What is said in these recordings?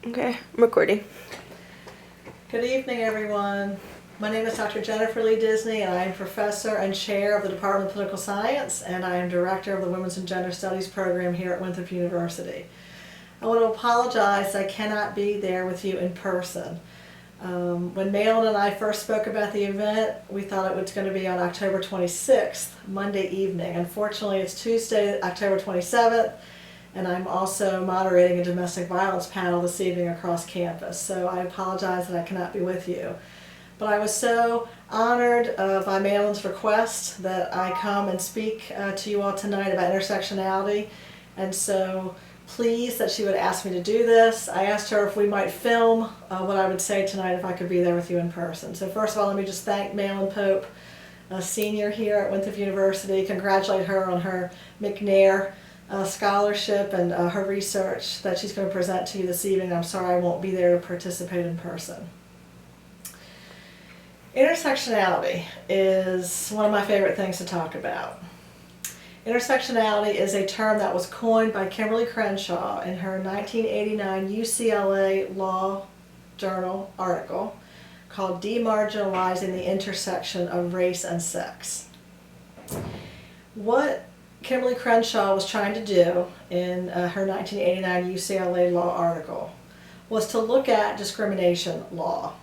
Okay, I'm recording. Good evening, everyone. My name is Dr. Jennifer Lee Disney, and I am professor and chair of the Department of Political Science, and I am director of the Women's and Gender Studies program here at Winthrop University. I want to apologize I cannot be there with you in person. When Malin and I first spoke about the event, we thought it was going to be on October 26th, Monday evening. Unfortunately, it's Tuesday, October 27th, and I'm also moderating a domestic violence panel this evening across campus. So I apologize that I cannot be with you. But I was so honored by Malin's request that I come and speak to you all tonight about intersectionality. And so pleased that she would ask me to do this. I asked her if we might film what I would say tonight if I could be there with you in person. So first of all, let me just thank Malin Pope, a senior here at Winthrop University, congratulate her on her McNair scholarship and her research that she's going to present to you this evening. I'm sorry I won't be there to participate in person. Intersectionality is one of my favorite things to talk about. Intersectionality is a term that was coined by Kimberly Crenshaw in her 1989 UCLA Law Journal article called Demarginalizing the Intersection of Race and Sex. What Kimberly Crenshaw was trying to do in her 1989 UCLA Law article was to look at discrimination law.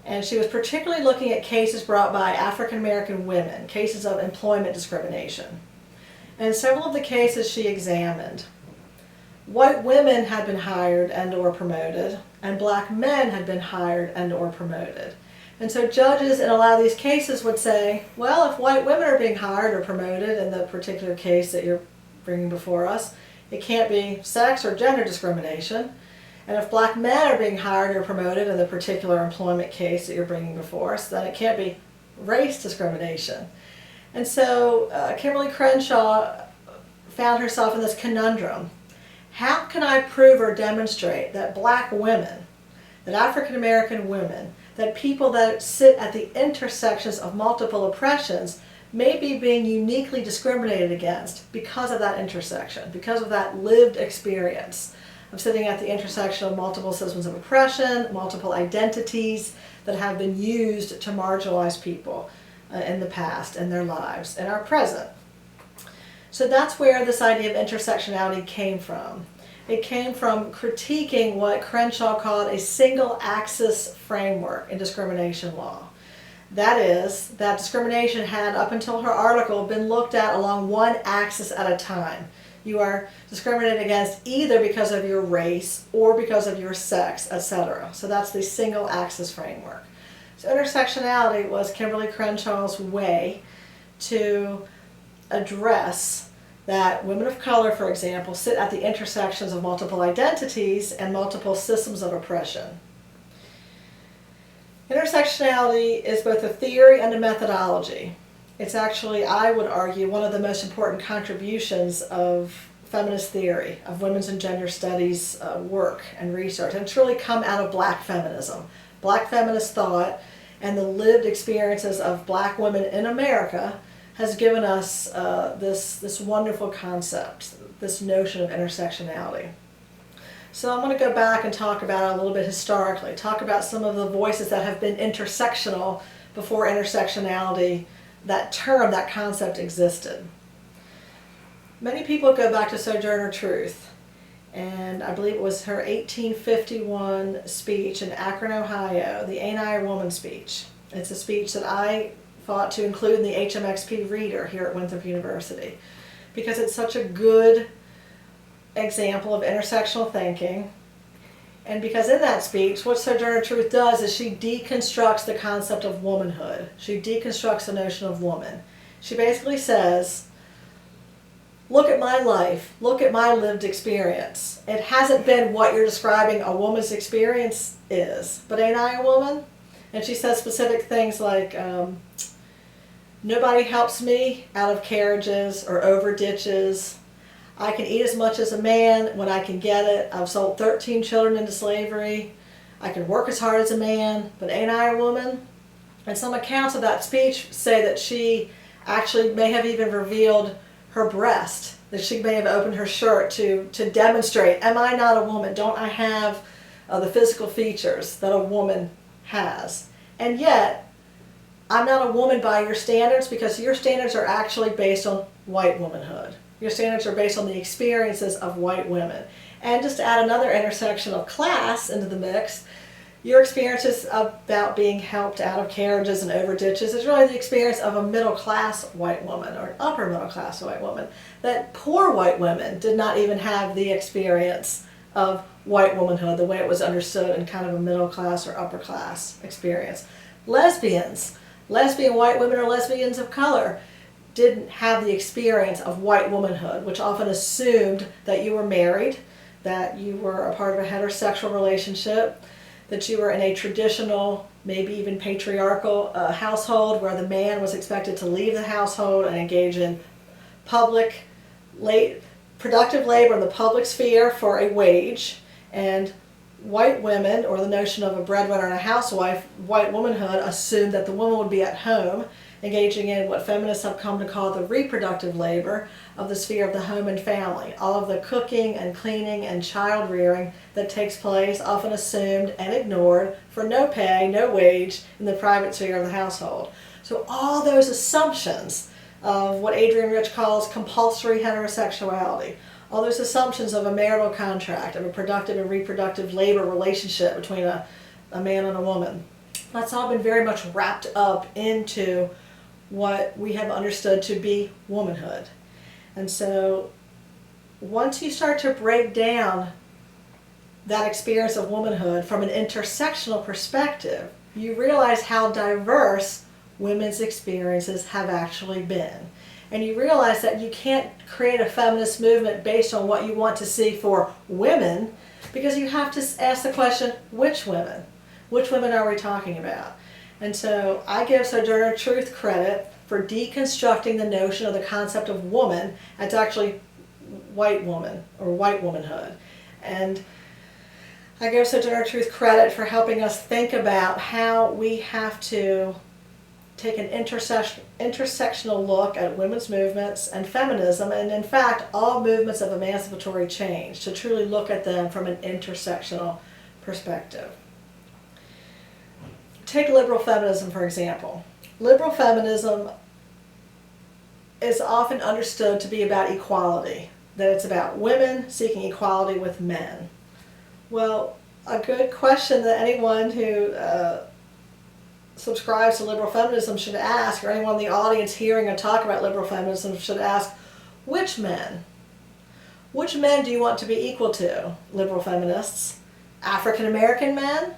And she was particularly looking at cases brought by African American women, cases of employment discrimination. And in several of the cases she examined, white women had been hired and or promoted, and black men had been hired and or promoted. And so judges in a lot of these cases would say, well, if white women are being hired or promoted in the particular case that you're bringing before us, it can't be sex or gender discrimination. And if black men are being hired or promoted in the particular employment case that you're bringing before us, then it can't be race discrimination. And so Kimberly Crenshaw found herself in this conundrum. How can I prove or demonstrate that black women, that African American women, that people that sit at the intersections of multiple oppressions may be being uniquely discriminated against because of that intersection, because of that lived experience of sitting at the intersection of multiple systems of oppression, multiple identities that have been used to marginalize people in the past, in their lives, in our present. So that's where this idea of intersectionality came from. It came from critiquing what Crenshaw called a single axis framework in discrimination law. That is, that discrimination had, up until her article, been looked at along one axis at a time. You are discriminated against either because of your race or because of your sex, etc. So that's the single axis framework. So intersectionality was Kimberly Crenshaw's way to address that women of color, for example, sit at the intersections of multiple identities and multiple systems of oppression. Intersectionality is both a theory and a methodology. It's actually, I would argue, one of the most important contributions of feminist theory, of women's and gender studies work and research. And it's really come out of black feminism. Black feminist thought and the lived experiences of black women in America has given us this wonderful concept, this notion of intersectionality. So I'm going to go back and talk about it a little bit historically, talk about some of the voices that have been intersectional before intersectionality, that term, that concept existed. Many people go back to Sojourner Truth, and I believe it was her 1851 speech in Akron, Ohio, the Ain't I a Woman speech. It's a speech that I thought to include in the HMXP reader here at Winthrop University because it's such a good example of intersectional thinking, and because in that speech what Sojourner Truth does is she deconstructs the concept of womanhood. She deconstructs the notion of woman. She basically says, look at my life, look at my lived experience. It hasn't been what you're describing a woman's experience is, but ain't I a woman? And she says specific things like, nobody helps me out of carriages or over ditches. I can eat as much as a man when I can get it. I've sold 13 children into slavery. I can work as hard as a man, but ain't I a woman? And some accounts of that speech say that she actually may have even revealed her breast, that she may have opened her shirt to demonstrate, am I not a woman? Don't I have of the physical features that a woman has. And yet, I'm not a woman by your standards, because your standards are actually based on white womanhood. Your standards are based on the experiences of white women. And just to add another intersection of class into the mix, your experiences about being helped out of carriages and over ditches is really the experience of a middle-class white woman or an upper middle-class white woman. That poor white women did not even have the experience of white womanhood the way it was understood in kind of a middle-class or upper-class experience. Lesbian white women or lesbians of color didn't have the experience of white womanhood, which often assumed that you were married, that you were a part of a heterosexual relationship, that you were in a traditional, maybe even patriarchal household where the man was expected to leave the household and engage in productive labor in the public sphere for a wage. And white women, or the notion of a breadwinner and a housewife, white womanhood assumed that the woman would be at home engaging in what feminists have come to call the reproductive labor of the sphere of the home and family. All of the cooking and cleaning and child rearing that takes place, often assumed and ignored for no pay, no wage, in the private sphere of the household. So all those assumptions of what Adrienne Rich calls compulsory heterosexuality, all those assumptions of a marital contract, of a productive and reproductive labor relationship between a man and a woman, that's all been very much wrapped up into what we have understood to be womanhood. And so once you start to break down that experience of womanhood from an intersectional perspective, you realize how diverse women's experiences have actually been. And you realize that you can't create a feminist movement based on what you want to see for women, because you have to ask the question, which women? Which women are we talking about? And so I give Sojourner Truth credit for deconstructing the notion of the concept of woman as actually white woman or white womanhood. And I give Sojourner Truth credit for helping us think about how we have to take an intersectional look at women's movements and feminism, and in fact all movements of emancipatory change, to truly look at them from an intersectional perspective. Take liberal feminism, for example. Liberal feminism is often understood to be about equality, that it's about women seeking equality with men. Well, a good question that anyone who subscribes to liberal feminism should ask, or anyone in the audience hearing a talk about liberal feminism should ask, which men? Which men do you want to be equal to, liberal feminists? African American men?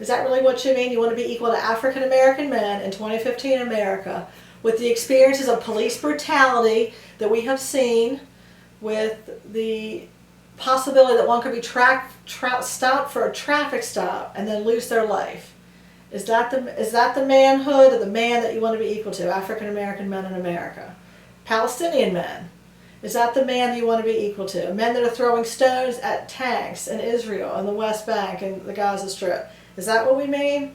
Is that really what you mean? You want to be equal to African American men in 2015 America with the experiences of police brutality that we have seen, with the possibility that one could be stopped for a traffic stop and then lose their life? Is that the manhood of the man that you want to be equal to, African American men in America? Palestinian men. Is that the man that you want to be equal to? Men that are throwing stones at tanks in Israel and the West Bank and the Gaza Strip. Is that what we mean?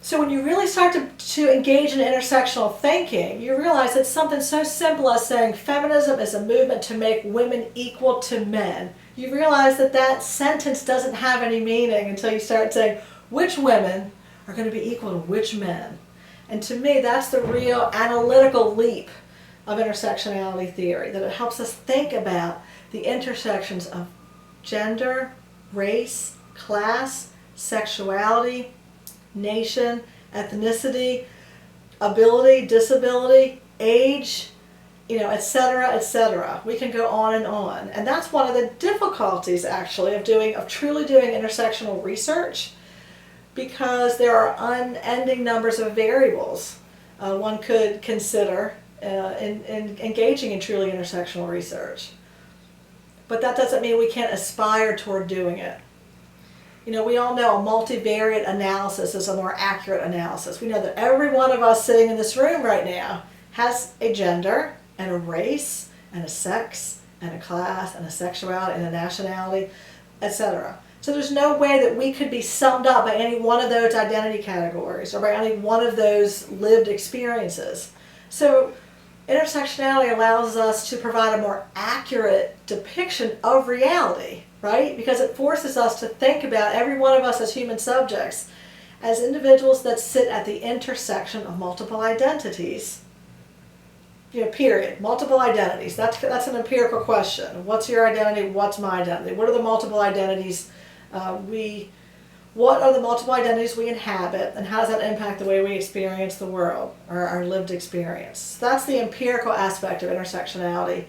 So when you really start to engage in intersectional thinking, you realize that something so simple as saying feminism is a movement to make women equal to men. You realize that that sentence doesn't have any meaning until you start saying which women are going to be equal to which men. And to me, that's the real analytical leap of intersectionality theory, that it helps us think about the intersections of gender, race, class, sexuality, nation, ethnicity, ability, disability, age, etc., etc. We can go on and on. And that's one of the difficulties, actually, of truly doing intersectional research, because there are unending numbers of variables one could consider in engaging in truly intersectional research. But that doesn't mean we can't aspire toward doing it. We all know a multivariate analysis is a more accurate analysis. We know that every one of us sitting in this room right now has a gender and a race and a sex and a class and a sexuality and a nationality, etc. So there's no way that we could be summed up by any one of those identity categories or by any one of those lived experiences. So intersectionality allows us to provide a more accurate depiction of reality right? Because it forces us to think about every one of us as human subjects, as individuals that sit at the intersection of multiple identities. Period. Multiple identities. That's an empirical question. What's your identity? What's my identity? What are the multiple identities what are the multiple identities we inhabit, and how does that impact the way we experience the world, or our lived experience? That's the empirical aspect of intersectionality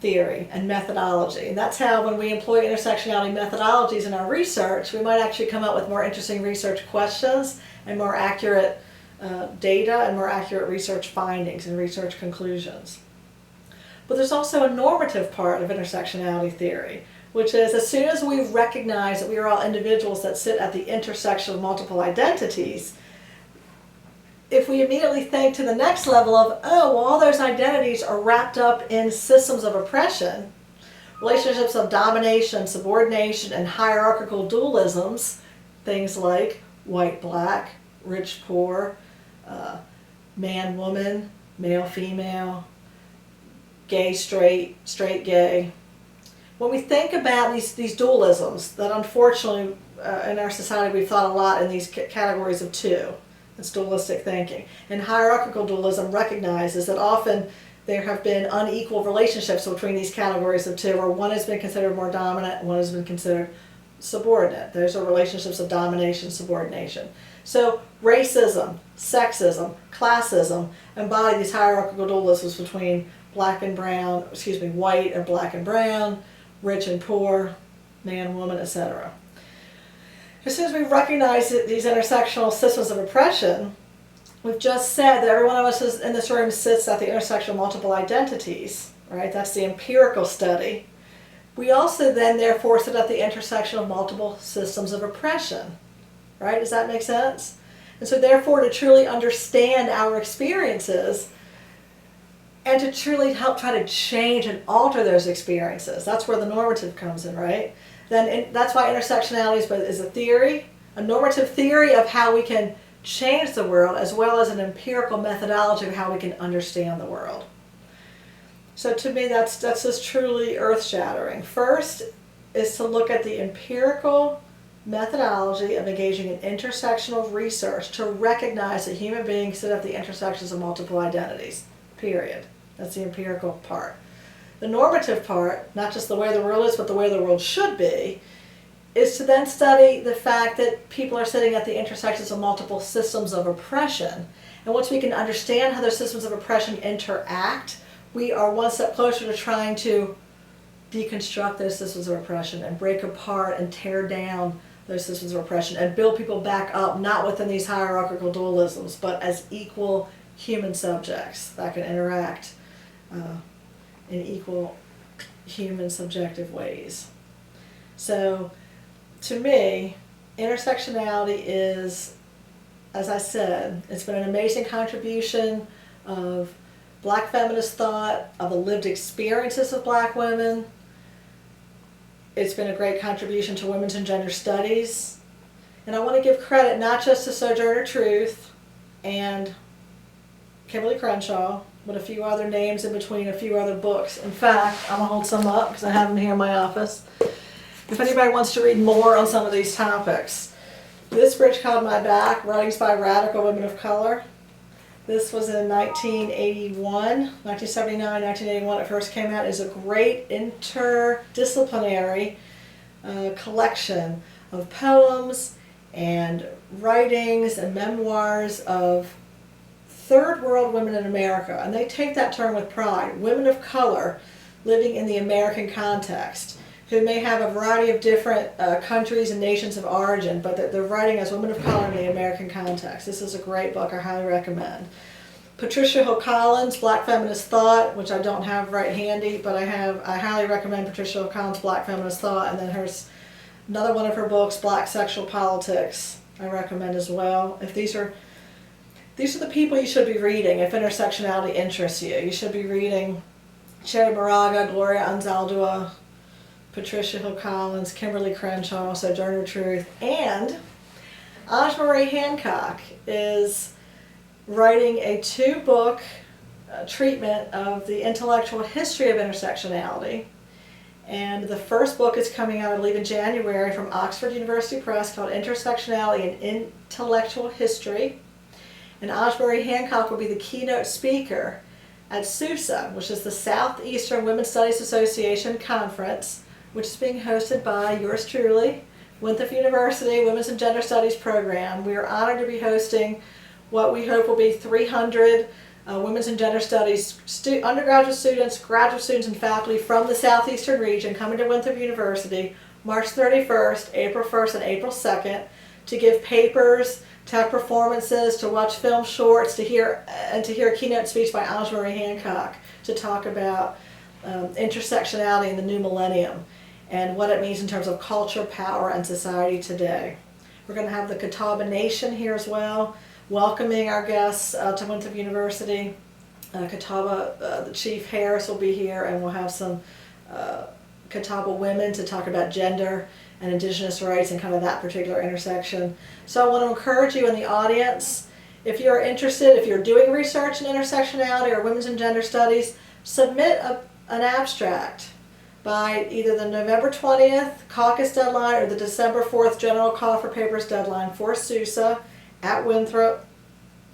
theory and methodology. And that's how, when we employ intersectionality methodologies in our research, we might actually come up with more interesting research questions and more accurate data and more accurate research findings and research conclusions. But there's also a normative part of intersectionality theory, which is, as soon as we recognize that we are all individuals that sit at the intersection of multiple identities, if we immediately think to the next level of, oh, well, all those identities are wrapped up in systems of oppression, relationships of domination, subordination, and hierarchical dualisms, things like white-black, rich-poor, man-woman, male-female, gay-straight, straight-gay. When we think about these dualisms that unfortunately in our society we've thought a lot in these categories of two, it's dualistic thinking. And hierarchical dualism recognizes that often there have been unequal relationships between these categories of two, where one has been considered more dominant and one has been considered subordinate. Those are relationships of domination, subordination. So racism, sexism, classism embody these hierarchical dualisms between white and black and brown, rich and poor, man, woman, etc. As soon as we recognize these intersectional systems of oppression, we've just said that every one of us in this room sits at the intersection of multiple identities, right? That's the empirical study. We also then therefore sit at the intersection of multiple systems of oppression, right? Does that make sense? And so therefore, to truly understand our experiences and to truly help try to change and alter those experiences, that's where the normative comes in, right? That's why intersectionality is a theory, a normative theory of how we can change the world, as well as an empirical methodology of how we can understand the world. So to me, that's just truly earth-shattering. First is to look at the empirical methodology of engaging in intersectional research to recognize that human beings sit at the intersections of multiple identities, period. That's the empirical part. The normative part, not just the way the world is, but the way the world should be, is to then study the fact that people are sitting at the intersections of multiple systems of oppression. And once we can understand how those systems of oppression interact, we are one step closer to trying to deconstruct those systems of oppression and break apart and tear down those systems of oppression and build people back up, not within these hierarchical dualisms, but as equal human subjects that can interact in equal human subjective ways. So, to me, intersectionality is, as I said, it's been an amazing contribution of Black feminist thought, of the lived experiences of Black women. It's been a great contribution to women's and gender studies. And I want to give credit not just to Sojourner Truth and Kimberly Crenshaw, but a few other names in between, a few other books. In fact, I'm going to hold some up because I have them here in my office. If anybody wants to read more on some of these topics. This Bridge Called My Back, Writings by Radical Women of Color. This was in 1979, 1981 it first came out. It's a great interdisciplinary collection of poems and writings and memoirs of third world women in America. And they take that term with pride. Women of color living in the American context, who may have a variety of different countries and nations of origin, but they're writing as women of color in the American context. This is a great book I highly recommend. Patricia Hill Collins, Black Feminist Thought, which I don't have right handy, but I highly recommend Patricia Hill Collins' Black Feminist Thought, and then another one of her books, Black Sexual Politics, I recommend as well. If these are the people you should be reading if intersectionality interests you. You should be reading Cherry Moraga, Gloria Anzaldúa, Patricia Hill Collins, Kimberly Crenshaw, Sojourner Truth, and Ange Marie Hancock is writing a 2-book treatment of the intellectual history of intersectionality. And the first book is coming out, I believe, in January from Oxford University Press, called Intersectionality and Intellectual History. And Ajmari Hancock will be the keynote speaker at SUSA, which is the Southeastern Women's Studies Association Conference, which is being hosted by yours truly, Winthrop University Women's and Gender Studies program. We are honored to be hosting what we hope will be 300 Women's and Gender Studies undergraduate students, graduate students, and faculty from the Southeastern region coming to Winthrop University March 31st, April 1st, and April 2nd to give papers, to have performances, to watch film shorts, to hear a keynote speech by Ajmari Hancock to talk about intersectionality in the new millennium and what it means in terms of culture, power, and society today. We're going to have the Catawba Nation here as well, welcoming our guests to Winthrop University. Catawba, the Chief Harris will be here, and we'll have some Catawba women to talk about gender and indigenous rights and kind of that particular intersection. So I want to encourage you in the audience, if you're interested, if you're doing research in intersectionality or women's and gender studies, submit an abstract by either the November 20th caucus deadline or the December 4th general call for papers deadline for SUSA at Winthrop,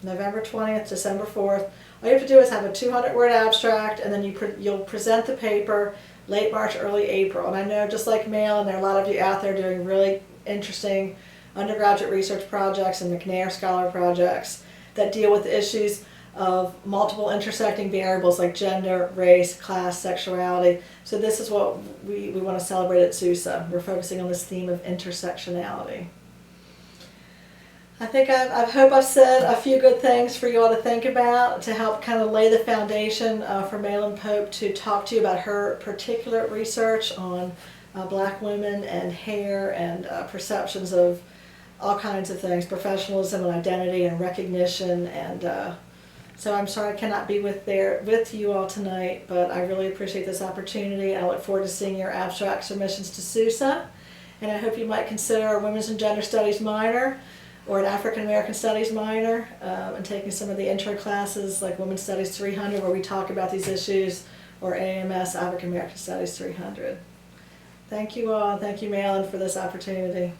November 20th, December 4th. All you have to do is have a 200-word abstract, and then you'll present the paper late March, early April. And I know, just like Mail, and there are a lot of you out there doing really interesting undergraduate research projects and McNair Scholar projects that deal with issues of multiple intersecting variables like gender, race, class, sexuality. So this is what we want to celebrate at SUSA. We're focusing on this theme of intersectionality. I think I hope I've said a few good things for you all to think about to help kind of lay the foundation for Malin Pope to talk to you about her particular research on black women and hair and perceptions of all kinds of things, professionalism and identity and recognition. And so I'm sorry I cannot be with you all tonight, but I really appreciate this opportunity. I look forward to seeing your abstract submissions to SUSA, and I hope you might consider a Women's and Gender Studies minor or an African American Studies minor, and taking some of the intro classes like Women's Studies 300 where we talk about these issues, or AMS African American Studies 300. Thank you all, and thank you, Malin, for this opportunity.